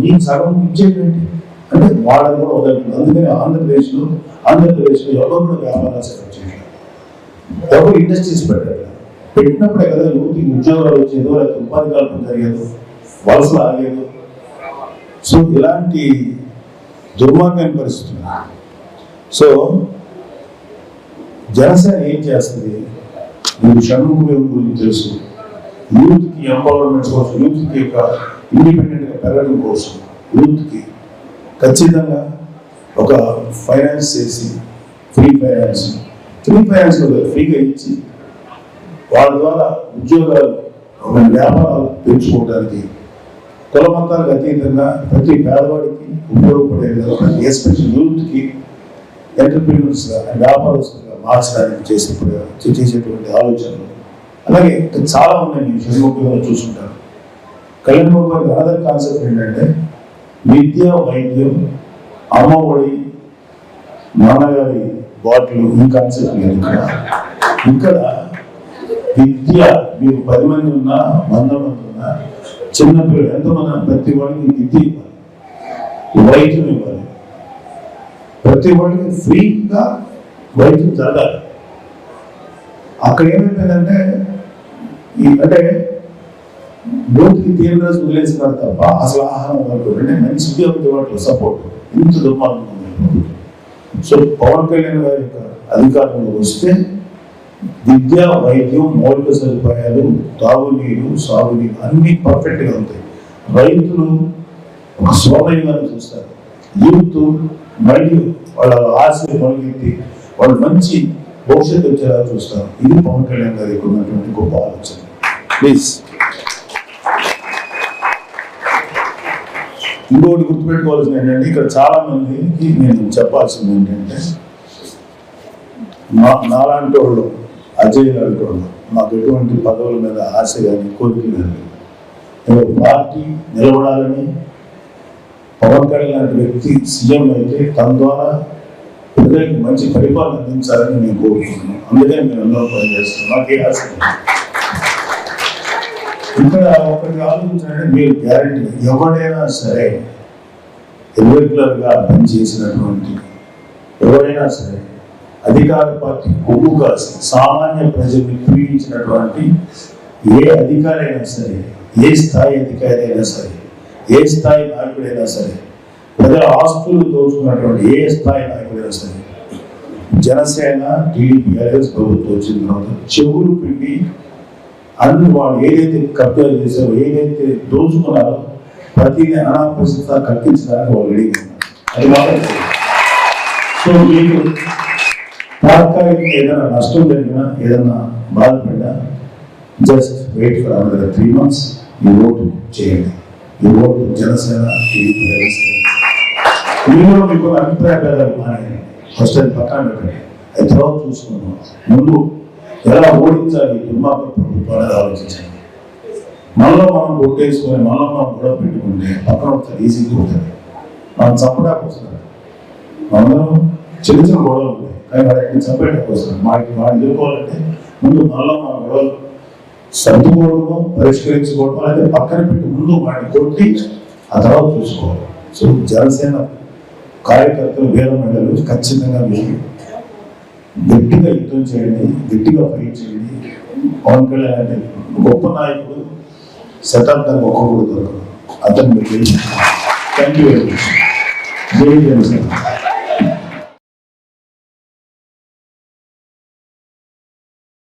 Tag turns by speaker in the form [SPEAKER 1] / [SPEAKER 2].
[SPEAKER 1] మీకు సగం ఇచ్చేటువంటి అంటే వాళ్ళని కూడా వదలలేదు. అందుకని ఆంధ్రప్రదేశ్లో ఎవరు కూడా వ్యాపారాలు సెటప్ చేయలేదు, ఎవరు ఇండస్ట్రీస్ పెట్టారు. పెట్టినప్పుడే కదా యువతికి ఉద్యోగాలు వచ్చేదో, లేకపోతే ఉపాధి కల్పన జరిగేదో, వలసలు ఆగేదు. సో ఇలాంటి దుర్మార్గమైన పరిస్థితులు. సో జనసేన ఏం చేస్తుంది, మీకు షణ్ముఖం గురించి తెలుసు, యూత్కి ఎంపవర్మెంట్ కోసం, యూత్కి ఇండిపెండెంట్గా పెరగడం కోసం యూత్కి ఖచ్చితంగా ఒక ఫైనాన్స్ చేసి ఫ్రీ ఫైనాన్స్ ఫ్రీగా ఇచ్చి వాళ్ళ ద్వారా ఉద్యోగాలు వ్యాపారాలు పెంచుకోవడానికి కుల మతాలకు అతీతంగా ప్రతి పేదవాడికి ఉపయోగపడే విధంగా ఎస్పెషల్ యూత్కి ఎంటర్ప్రీనర్స్గా వ్యాపారస్తులుగా మార్చడానికి చేసేటువంటి ఆలోచనలు అలాగే చాలా ఉన్నాయి. మీరు షణ్ముఖంగా చూసుకుంటారు. కళ్యాణ్ బాబు గారి అదర్ కాన్సెప్ట్ ఏంటంటే విద్య, వైద్యం, అమ్మఒడి, నాన్నగారి బాటిల్, ఈ కాన్సెప్ట్ లేదు ఇక్కడ. విద్య మీకు 10 మంది ఉన్నా 100 మంది ఉన్నా చిన్నపిల్లలు ఎంతమంది ప్రతి వాడికి విద్య ఇవ్వాలి, వైద్యం ఇవ్వాలి, ప్రతి వాడికి ఫ్రీగా వైద్యం జరగాలి. అక్కడ ఏమైపోయిందంటే అంటే నోటికి తీవ్రరాజు వదిలేసినారు తప్ప అసలు ఆహారం వరకు అంటే మంచి ఉద్యోగ సపోర్ట్ ఇంత దుర్మార్గం ఉంది. సో పవన్ కళ్యాణ్ గారి యొక్క అధికారంలో వస్తే విద్య, వైద్యం, మౌలిక సదుపాయాలు, తాగునీరు, సాగునీరు అన్ని పర్ఫెక్ట్గా ఉంటాయి. రైతులు ఒక స్వర్ణయుగాన్ని చూస్తారు. యూత్ మళ్ళీ వాళ్ళ ఆశలు మొదలెత్తి వాళ్ళు మంచి భవిష్యత్తు వచ్చేలా చూస్తారు. ఇది పవన్ కళ్యాణ్ గారికి ఉన్నటువంటి గొప్ప ఆలోచన. ప్లీజ్ ఇంకొకటి గుర్తుపెట్టుకోవాల్సింది ఏంటంటే ఇక్కడ చాలా మందికి నేను చెప్పాల్సింది ఏంటంటే నాలాంటి వాళ్ళు, అజయ్ లాంటి వాళ్ళు మాకు ఎటువంటి పదవుల మీద ఆశ కానీ కోరికలు కానీ నేను పార్టీ నిలబడాలని, పవన్ కళ్యాణ్ లాంటి వ్యక్తి సీఎం అయితే తన ద్వారా ప్రజలకు మంచి పరిపాలన అందించాలని నేను కోరుకుంటున్నాను. అందుకని మేము అందరం పనిచేస్తున్నాం. నాకే ఆశ ఇక్కడ ఒకటి ఆలోచించాలంటే మీరు గ్యారెంటీ ఎవరైనా సరే రెగ్యులర్గా పనిచేసినటువంటి ఎవరైనా సరే అధికార పార్టీ కొమ్ము కాసి సామాన్య ప్రజల్ని పీడించినటువంటి ఏ అధికారి అయినా సరే, ఏ స్థాయి అధికారి అయినా సరే, ఏ స్థాయి నాయకుడైనా సరే, ప్రజల ఆస్తులు దోచుకున్నటువంటి ఏ స్థాయి నాయకుడైనా సరే, జనసేన టీడీపీ ప్రభుత్వం వచ్చిన తర్వాత చెవులు పిండి అన్ని వాళ్ళు ఏదైతే కబ్జాలు చేశారో, ఏదైతే దోచుకున్నారో ప్రతిదీ అనాపరిస్థిత కల్పించడానికి వాళ్ళు రెడీ ఉన్నారు. అది మాత్రం. సో మీకు తాత్కాలికంగా ఏదైనా నష్టం జరిగినా, ఏదైనా బాధపడ్డా just wait for another 3 months. ఈ ఓటు చేయండి. ఈ ఓటు జనసేన టీడీపీ మీలో మీకు అభిప్రాయ భేదాలు మానేయండి. ఫస్ట్ అది పక్కన పెట్టండి, అది తర్వాత చూసుకున్నాం. ముందు ఎలా ఓడించాలి దుర్మార్గ ప్రభుత్వాన్ని ఆలోచించండి. మనలో మనం కొట్టేసుకొని మనలో మనం గొడవ పెట్టుకుంటే పక్కన ఒకసారి ఈజీగా ఉంటుంది. మనం చంపడానికి వస్తుంది. అందరం చిన్న చిన్న గొడవలు ఉంటాయి, కానీ వాడిని చంపేటప్పుడు వస్తుంది. వాడిని ఎదుర్కోవాలంటే ముందు మనలో మన గొడవలు సర్దుకోవడము, పరిష్కరించుకోవడం, అలాగే పక్కన పెట్టి ముందు వాడిని కొట్టి ఆ తర్వాత చూసుకోవాలి. సో జనసేన కార్యకర్తలు, వీర మహిళలు ఖచ్చితంగా మీరు గట్టిగా యుద్ధం చేయండి, గట్టిగా ఫైట్ చేయండి. పవన్ కళ్యాణ్ అంటే గొప్ప నాయకుడు, శతాబ్దానికి ఒక్కొక్కడు దొరకదు. అతను మీరు థ్యాంక్ యూ వెరీ మచ్. జై జనసేన.